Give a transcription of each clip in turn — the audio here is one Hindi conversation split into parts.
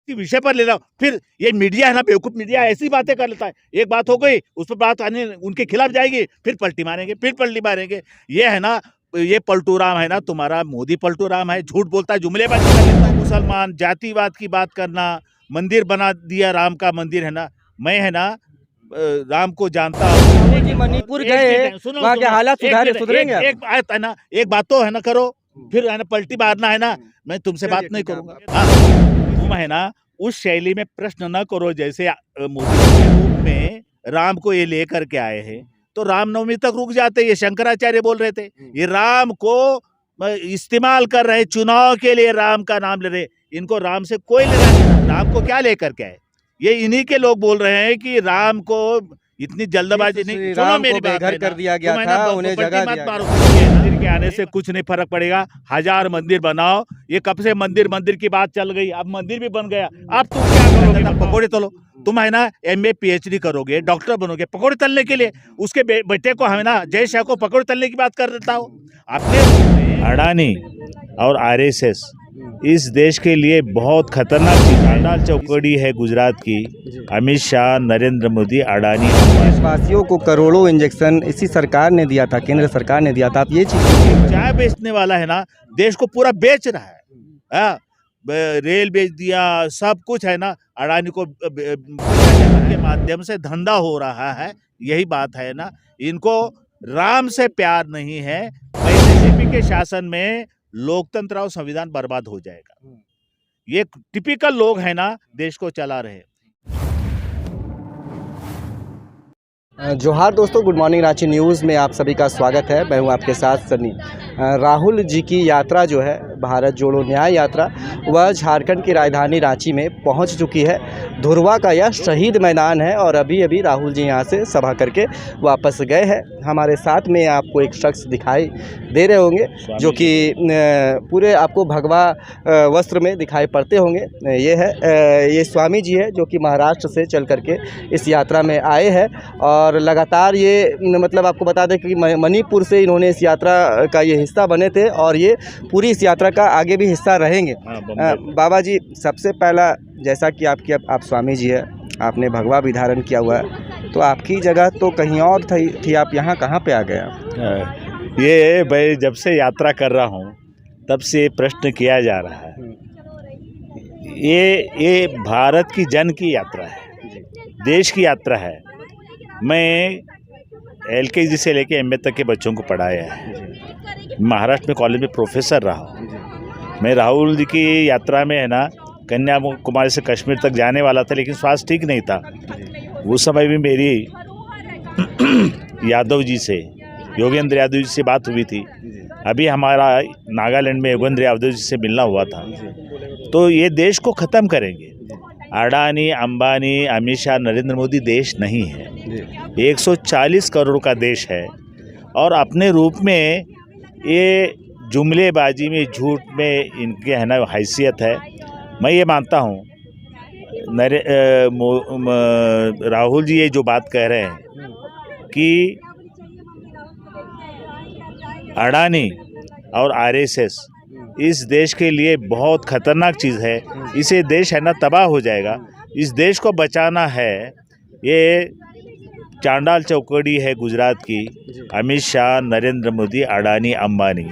इसी विषय पर ले रहा हूँ। फिर ये मीडिया है ना, बेवकूफ मीडिया ऐसी बातें कर लेता है। एक बात हो गई, उस पर बात आने उनके खिलाफ जाएगी, फिर पलटी मारेंगे, फिर पलटी मारेंगे। ये है ना, ये पलटू राम है ना, तुम्हारा मोदी पलटू राम है, झूठ बोलता है, जुमलेबाजी कर लेता है। मुसलमान जातिवाद की बात करना, मंदिर बना दिया, राम का मंदिर है ना, मैं है ना राम को जानता हूँ। जी मणिपुर गए, वहाँ के हालात सुधरेंगे आप? एक बात है ना, एक बात तो है ना करो, फिर है ना पलटी मारना है ना, मैं तुमसे बात नहीं करूंगा। तुम है ना उस शैली में प्रश्न न करो जैसे मोदी के रूप में राम को ये लेकर के आए हैं, तो रामनवमी तक रुक जाते। ये शंकराचार्य बोल रहे थे, ये राम को इस्तेमाल कर रहे, चुनाव के लिए राम का नाम ले रहे। इनको राम से कोई लेना नहीं, राम को क्या लेकर के आए। ये इन्हीं के लोग बोल रहे हैं कि राम को इतनी जल्दबाजी नहीं। सुनो मेरी बात, बेघर कर दिया गया था, उन्हें जगह दिया गया। मंदिर के आने से कुछ नहीं फर्क पड़ेगा, 1000 मंदिर बनाओ। ये कब से मंदिर की बात चल गई, अब मंदिर भी बन गया। अब तुम क्या करोगे? पकौड़े तलो। तुम है ना MA PhD करोगे, डॉक्टर बनोगे पकौड़े तलने के लिए। उसके बेटे को है ना जय शाह को पकौड़े तलने की बात कर देता हो। अपने अडानी और RSS इस देश के लिए बहुत खतरनाक चीज चौकड़ी है गुजरात की। अमित शाह, नरेंद्र मोदी, अडानी, देशवासियों को करोड़ों इंजेक्शन इसी सरकार ने दिया था, केंद्र सरकार ने दिया था। आप ये चीज चाय बेचने वाला है ना, देश को पूरा बेच रहा है। रेल बेच दिया, सब कुछ है ना, अडानी को के माध्यम से धंधा हो रहा है। यही बात है ना, इनको राम से प्यार नहीं है। बीजेपी के शासन में लोकतंत्र और संविधान बर्बाद हो जाएगा। ये टिपिकल लोग है ना, देश को चला रहे। जोहार दोस्तों, गुड मॉर्निंग रांची न्यूज़ में आप सभी का स्वागत है। मैं हूं आपके साथ सनी। राहुल जी की यात्रा जो है, भारत जोड़ो न्याय यात्रा, वह झारखंड की राजधानी रांची में पहुंच चुकी है। धुरवा का यह शहीद मैदान है और अभी अभी राहुल जी यहां से सभा करके वापस गए हैं। हमारे साथ में आपको एक शख्स दिखाई दे रहे होंगे जो कि पूरे आपको भगवा वस्त्र में दिखाई पड़ते होंगे। ये स्वामी जी है जो कि महाराष्ट्र से चल करके इस यात्रा में आए हैं और लगातार ये मतलब आपको बता दें कि मणिपुर से इन्होंने इस यात्रा का ये हिस्सा बने थे और ये पूरी इस यात्रा का आगे भी हिस्सा रहेंगे। बाबा जी, सबसे पहला, जैसा कि आप स्वामी जी है, आपने भगवा भी धारण किया हुआ है, तो आपकी जगह तो कहीं और थी, आप यहाँ कहाँ पे आ गए? ये भाई जब से यात्रा कर रहा हूँ तब से प्रश्न किया जा रहा है। ये भारत की जन की यात्रा है, देश की यात्रा है। मैं LKG से लेके MA तक के बच्चों को पढ़ाया है। महाराष्ट्र में कॉलेज में प्रोफेसर रहा हूँ। मैं राहुल जी की यात्रा में है ना कन्याकुमारी से कश्मीर तक जाने वाला था, लेकिन स्वास्थ्य ठीक नहीं था। उस समय भी मेरी यादव जी से, योगेंद्र यादव जी से बात हुई थी। अभी हमारा नागालैंड में योगेंद्र यादव जी से मिलना हुआ था। तो ये देश को ख़त्म करेंगे। अडानी, अंबानी, अमित शाह, नरेंद्र मोदी देश नहीं है। 140 करोड़ का देश है और अपने रूप में ये जुमलेबाजी में, झूठ में इनके है ना हैसियत है। मैं ये मानता हूँ राहुल जी ये जो बात कह रहे हैं कि अडानी और RSS इस देश के लिए बहुत खतरनाक चीज़ है। इसे देश है ना तबाह हो जाएगा। इस देश को बचाना है। ये चांडाल चौकड़ी है गुजरात की। अमित शाह, नरेंद्र मोदी, अडानी, अंबानी,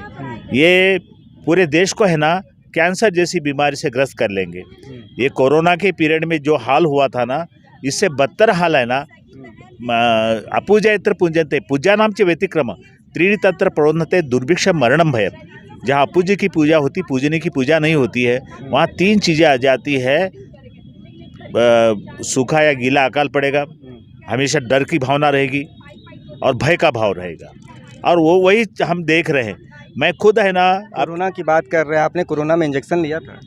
ये पूरे देश को है ना कैंसर जैसी बीमारी से ग्रस्त कर लेंगे। ये कोरोना के पीरियड में जो हाल हुआ था ना, इससे बदतर हाल है ना। अपूजयत्र पूजनते पूजा नाम चे व्यतिक्रम त्रीणि तत्र प्रोन्नते दुर्भिक्ष मरणम भयत। जहाँ अपूज्य की पूजा होती, पूजने की पूजा नहीं होती है, वहाँ 3 चीज़ें आ जाती है। सूखा या गीला अकाल पड़ेगा, हमेशा डर की भावना रहेगी और भय का भाव रहेगा। और वही हम देख रहे हैं। मैं खुद है ना, कोरोना की बात कर रहे हैं, आपने कोरोना में इंजेक्शन लिया था?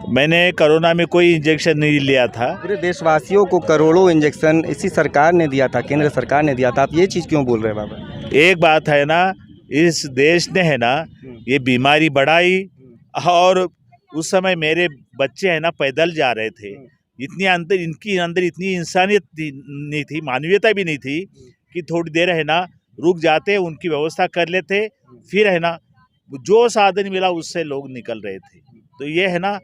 मैंने कोरोना में कोई इंजेक्शन नहीं लिया था। पूरे देशवासियों को करोड़ों इंजेक्शन इसी सरकार ने दिया था, केंद्र सरकार ने दिया था। आप ये चीज़ क्यों बोल रहे हैं बाबा? एक बात है ना, इस देश ने है ना ये बीमारी बढ़ाई और उस समय मेरे बच्चे है ना पैदल जा रहे थे। इनकी अंदर इतनी इंसानियत नहीं थी, मानवीयता भी नहीं थी कि थोड़ी देर है ना रुक जाते, उनकी व्यवस्था कर लेते, फिर है ना जो साधन मिला उससे लोग निकल रहे थे। तो ये है ना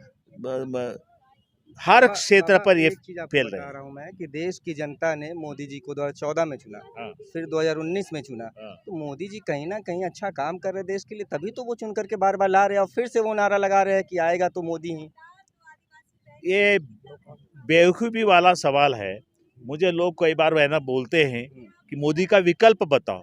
हर क्षेत्र पर ये एक चीज आपको फैल बता रहे हैं। रहा हूँ मैं कि देश की जनता ने मोदी जी को 2014 में चुना, हाँ, फिर 2019 में चुना। हाँ। तो मोदी जी कहीं ना कहीं अच्छा काम कर रहे देश के लिए, तभी तो वो चुन करके बार बार ला रहे हैं और फिर से वो नारा लगा रहे हैं कि आएगा तो मोदी ही। ये बेवकूफ़ी वाला सवाल है। मुझे लोग कई बार वह ना बोलते हैं कि मोदी का विकल्प बताओ।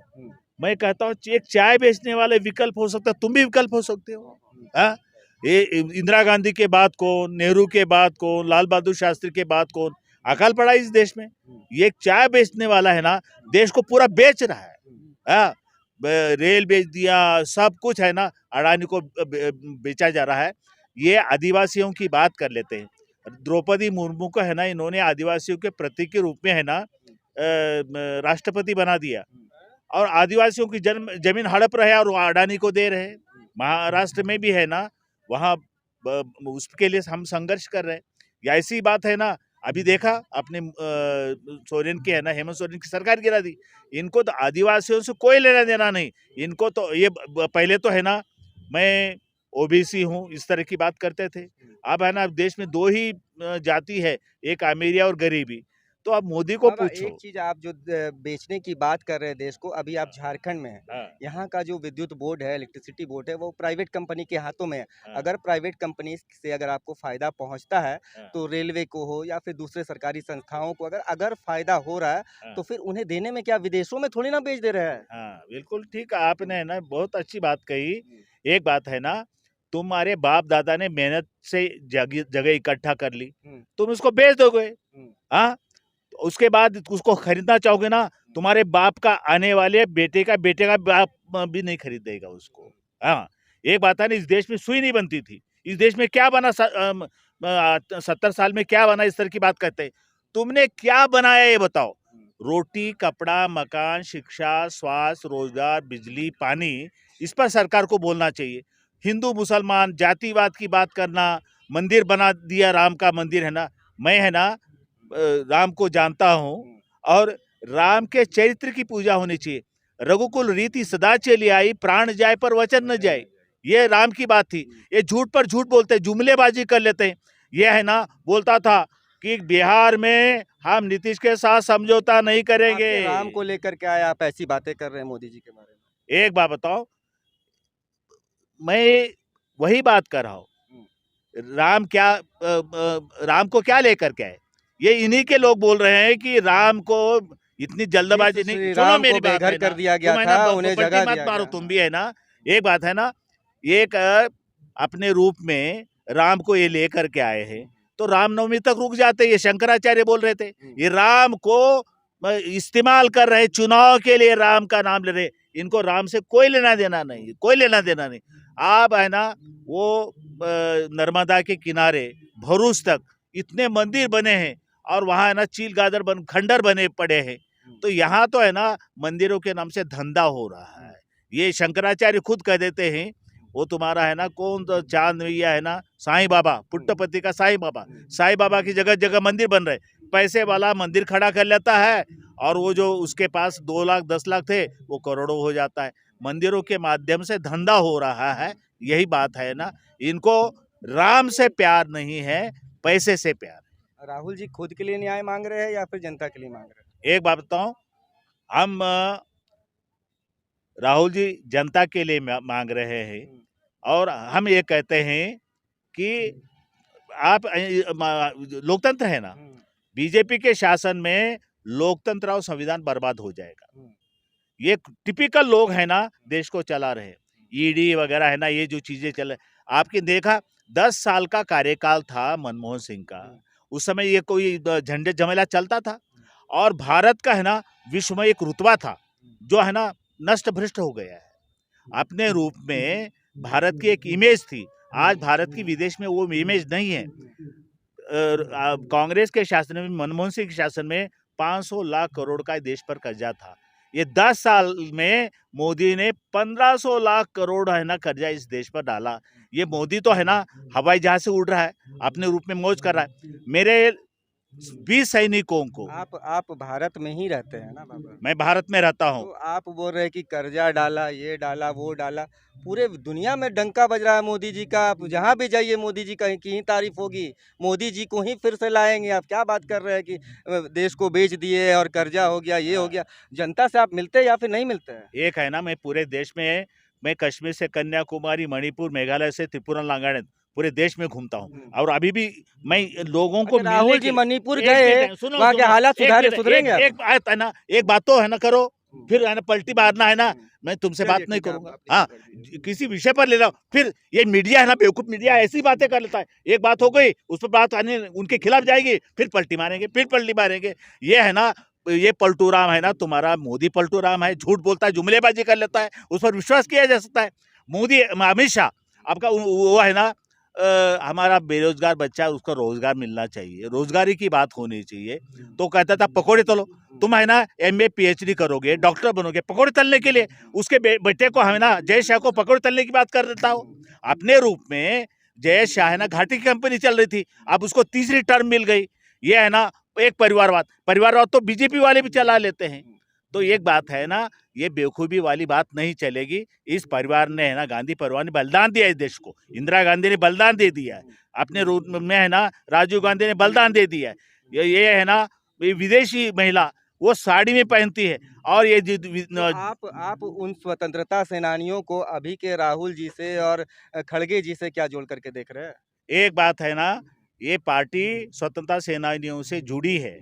मैं कहता हूँ एक चाय बेचने वाले विकल्प हो सकता है, तुम भी विकल्प हो सकते हो। हाँ, ये इंदिरा गांधी के बाद कौन, नेहरू के बाद कौन, लाल बहादुर शास्त्री के बाद कौन अकाल पड़ा इस देश में। ये एक चाय बेचने वाला है ना, देश को पूरा बेच रहा है। हाँ, रेल बेच दिया, सब कुछ है ना, अडानी को बेचा जा रहा है। ये आदिवासियों की बात कर लेते हैं। द्रौपदी मुर्मू को है ना, इन्होंने आदिवासियों के प्रतीक के रूप में है ना राष्ट्रपति बना दिया, और आदिवासियों की जमीन हड़प रहे और वो अडानी को दे रहे। महाराष्ट्र में भी है ना, वहाँ उसके लिए हम संघर्ष कर रहे हैं। या ऐसी बात है ना, अभी देखा अपने सोरेन की है ना, हेमंत सोरेन की सरकार गिरा दी। इनको तो आदिवासियों से कोई लेना देना नहीं। इनको तो ये पहले तो है ना, मैं ओबीसी हूँ इस तरह की बात करते थे। अब है ना, देश में दो ही जाति है, एक अमीरी और गरीबी। तो अब मोदी को बाबा, पूछो। एक चीज आप जो बेचने की बात कर रहे हैं देश को, अभी आप झारखंड में हैं। हाँ, यहाँ का जो विद्युत बोर्ड है, इलेक्ट्रिसिटी बोर्ड है, वो प्राइवेट कंपनी के हाथों में है। हाँ, अगर प्राइवेट कंपनी से अगर आपको फायदा पहुँचता है, हाँ, तो रेलवे को हो या फिर दूसरे सरकारी संस्थाओं को अगर अगर फायदा हो रहा है, हाँ। तो फिर उन्हें देने में क्या, विदेशों में थोड़ी ना बेच दे रहे हैं। हाँ, बिल्कुल ठीक आपने है ना, बहुत अच्छी बात कही। एक बात है ना, तुम्हारे बाप दादा ने मेहनत से जगह इकट्ठा कर ली, तुम उसको बेच दोगे। हाँ, उसके बाद उसको खरीदना चाहोगे ना, तुम्हारे बाप का आने वाले बेटे का बाप भी नहीं खरीदेगा उसको। हाँ, एक बात है ना, इस देश में सुई नहीं बनती थी। इस देश में क्या बना 70 साल में क्या बना, इस तरह की बात करते हैं। तुमने क्या बनाया ये बताओ। रोटी, कपड़ा, मकान, शिक्षा, स्वास्थ्य, रोजगार, बिजली, पानी, इस पर सरकार को बोलना चाहिए। हिंदू मुसलमान जातिवाद की बात करना, मंदिर बना दिया, राम का मंदिर है ना, मैं है ना राम को जानता हूँ, और राम के चरित्र की पूजा होनी चाहिए। रघुकुल रीति सदा चली आई, प्राण जाए पर वचन न जाए, ये राम की बात थी। ये झूठ पर झूठ बोलते, जुमलेबाजी कर लेते हैं। ये है ना, बोलता था कि बिहार में हम नीतीश के साथ समझौता नहीं करेंगे। आपके राम को लेकर के आए, आप ऐसी बातें कर रहे हैं मोदी जी के बारे में। एक बात बताओ, मैं वही बात कर रहा हूँ। राम को क्या लेकर के आए? ये इन्हीं के लोग बोल रहे हैं कि राम को इतनी जल्दबाजी नहीं। श्री सुनो राम मेरी को बात बेघर है ना, कर दिया गया तुम है ना था, उन्हें बपट्टी जगह मत दिया मारो, गया। तुम भी है ना। एक बात है ना, एक अपने रूप में राम को ये लेकर के आए हैं, तो रामनवमी तक रुक जाते। ये शंकराचार्य बोल रहे थे, ये राम को इस्तेमाल कर रहे, चुनाव के लिए राम का नाम ले रहे। इनको राम से कोई लेना देना नहीं, कोई लेना देना नहीं। आप है ना, वो नर्मदा के किनारे भरूच तक इतने मंदिर बने हैं, और वहाँ है ना चील गादर खंडर बने पड़े हैं। तो यहाँ तो है ना मंदिरों के नाम से धंधा हो रहा है। ये शंकराचार्य खुद कह देते हैं, वो तुम्हारा है ना कौन तो चांद भैया है ना, साईं बाबा, पुट्टपति का साईं बाबा की जगह जगह मंदिर बन रहे। पैसे वाला मंदिर खड़ा कर लेता है, और वो जो उसके पास 2 लाख 10 लाख थे, वो करोड़ों हो जाता है। मंदिरों के माध्यम से धंधा हो रहा है, यही बात है ना। इनको राम से प्यार नहीं है, पैसे से प्यार है। राहुल जी खुद के लिए न्याय मांग रहे हैं या फिर जनता के लिए मांग रहे हैं? एक बात बताऊं, हम राहुल जी जनता के लिए मांग रहे हैं, और हम ये कहते हैं कि आप लोकतंत्र है ना, बीजेपी के शासन में लोकतंत्र और संविधान बर्बाद हो जाएगा। ये टिपिकल लोग है ना, देश को चला रहे। ईडी वगैरह है ना, ये जो चीजें चल रही, आपने देखा 10 साल का कार्यकाल था मनमोहन सिंह का। उस समय ये कोई झंझट झमेला चलता था, और भारत का है ना विश्व में एक रुतबा था, जो है ना नष्ट भ्रष्ट हो गया है। अपने रूप में भारत की एक इमेज थी, आज भारत की विदेश में वो इमेज नहीं है। कांग्रेस के शासन में, मनमोहन सिंह के शासन में 500 लाख करोड़ का देश पर कर्जा था। ये 10 साल में मोदी ने 1500 लाख करोड़ है ना कर्जा इस देश पर डाला। ये मोदी तो है ना हवाई जहाज से उड़ रहा है, अपने रूप में मौज कर रहा है। मेरे 20 सैनिकों को। आप भारत में ही रहते हैं ना बाबा? मैं भारत में रहता हूँ। तो आप बोल रहे हैं कि कर्जा डाला, ये डाला, वो डाला, पूरे दुनिया में डंका बज रहा है मोदी जी का। आप जहाँ भी जाइए मोदी जी कहीं की ही तारीफ होगी, मोदी जी को ही फिर से लाएंगे। आप क्या बात कर रहे हैं कि देश को बेच दिए और कर्जा हो गया, ये हो गया। जनता से आप मिलते हैं या फिर नहीं मिलते हैं? एक है ना, मैं पूरे देश में, मैं कश्मीर से कन्याकुमारी, मणिपुर, मेघालय से त्रिपुरा, नागालैंड, पूरे देश में घूमता हूँ और अभी भी मैं लोगों को अच्छा, मिलने राहुल के जी लिए। मणिपुर एक गए, मिनट, सुनो वहाँ के सुनो, हालात एक मिनट, सुधरेंगे आप? एक बात है ना, एक बात तो है ना करो, फिर है ना पलटी मारना है ना, मैं तुमसे बात चलिए नहीं ठीक है, करूंगा। आप हाँ, कर दीजिए। किसी विषय पर ले लो, फिर ये मीडिया है ना, बेवकूफ मीडिया ऐसी बातें कर लेता है। एक बात हो गई, उस पर बात आने उनके खिलाफ जाएगी, फिर पलटी मारेंगे, फिर पलटी मारेंगे। ये है ना, ये पलटू राम है ना तुम्हारा, मोदी पलटू राम है, झूठ बोलता है, जुमलेबाजी कर लेता है, उस पर विश्वास किया जा सकता है। मोदी, अमित शाह आपका वो है ना, हमारा बेरोजगार बच्चा है, उसको रोजगार मिलना चाहिए, रोजगारी की बात होनी चाहिए। तो कहता था पकौड़े तलो, तुम है ना MA PhD करोगे, डॉक्टर बनोगे, पकौड़े तलने के लिए उसके बेटे को है ना, जय शाह को पकौड़े तलने की बात कर देता हो। अपने रूप में जय शाह है ना, घाटी की कंपनी चल रही थी, अब उसको तीसरी टर्म मिल गई। ये है ना एक परिवारवाद तो बीजेपी वाले भी चला लेते हैं। तो एक बात है ना, ये बेवकूफ़ी वाली बात नहीं चलेगी। इस परिवार ने है ना, गांधी परिवार ने बलिदान दिया इस देश को, इंदिरा गांधी ने बलिदान दे दिया है, अपने रूप में है ना, राजीव गांधी ने बलिदान दे दिया है। ये है ना, ये विदेशी महिला वो साड़ी में पहनती है और ये तो आप उन स्वतंत्रता सेनानियों को अभी के राहुल जी से और खड़गे जी से क्या जोड़ करके देख रहे हैं? एक बात है ना, ये पार्टी स्वतंत्रता सेनानियों से जुड़ी है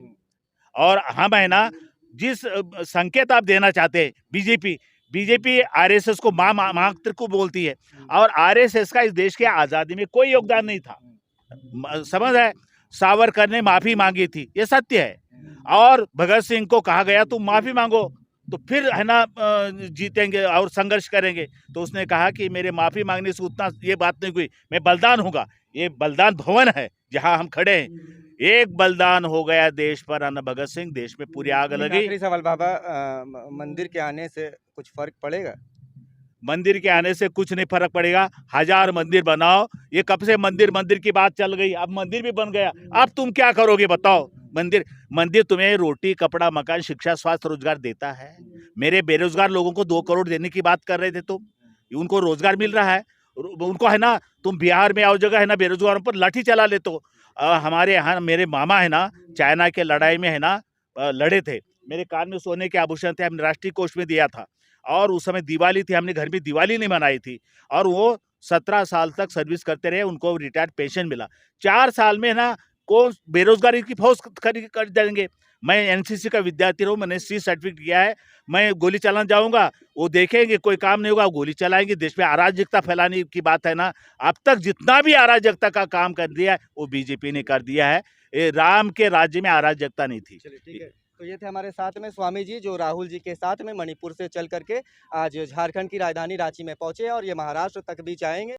और हम है ना, जिस संकेत आप देना चाहते हैं, बीजेपी RSS को मात्र को बोलती है और RSS का इस देश के आज़ादी में कोई योगदान नहीं था। समझ है, सावरकर ने माफी मांगी थी, ये सत्य है। और भगत सिंह को कहा गया तुम माफी मांगो तो फिर है ना जीतेंगे और संघर्ष करेंगे। तो उसने कहा कि मेरे माफी मांगने से उतना ये बात नहीं हुई, मैं बलिदान होगा। ये बलिदान भवन है जहां हम खड़े हैं, एक बलिदान हो गया देश पर, अन्ना भगत सिंह, देश में पूरी आग लगी। आखिरी सवाल बाबा, मंदिर के आने से कुछ फर्क पड़ेगा? मंदिर के आने से कुछ नहीं फर्क पड़ेगा, 1000 मंदिर बनाओ। ये कब से मंदिर की बात चल गई, अब मंदिर भी बन गया, अब तुम क्या करोगे बताओ? मंदिर तुम्हें रोटी, कपड़ा, मकान, शिक्षा, स्वास्थ्य, रोजगार देता है। मेरे बेरोजगार लोगों को 2 करोड़ देने की बात कर रहे थे तुम, उनको रोजगार मिल रहा है। उनको है ना, तुम बिहार में आओ जगह है ना, बेरोजगारों पर लाठी चला लेते हो। हमारे यहाँ मेरे मामा है ना, चाइना के लड़ाई में है ना लड़े थे, मेरे कान में सोने के आभूषण थे, हमने राष्ट्रीय कोष में दिया था और उस समय दिवाली थी, हमने घर में दिवाली नहीं मनाई थी और वो 17 साल तक सर्विस करते रहे, उनको रिटायर्ड पेंशन मिला। 4 साल में ना कौन बेरोजगारी की फौज कर देंगे। मैं NCC का विद्यार्थी हूँ, मैंने C सर्टिफिकेट किया है, मैं गोली चलाना जाऊंगा, वो देखेंगे कोई काम नहीं होगा, गोली चलाएंगे। देश में अराजकता फैलाने की बात है ना, अब तक जितना भी अराजकता का काम कर दिया है वो बीजेपी ने कर दिया है। राम के राज्य में अराजकता नहीं थी। चलिए ठीक है। तो ये थे हमारे साथ में स्वामी जी, जो राहुल जी के साथ में मणिपुर से चल करके आज झारखंड की राजधानी रांची में पहुंचे और ये महाराष्ट्र तक भी जाएंगे।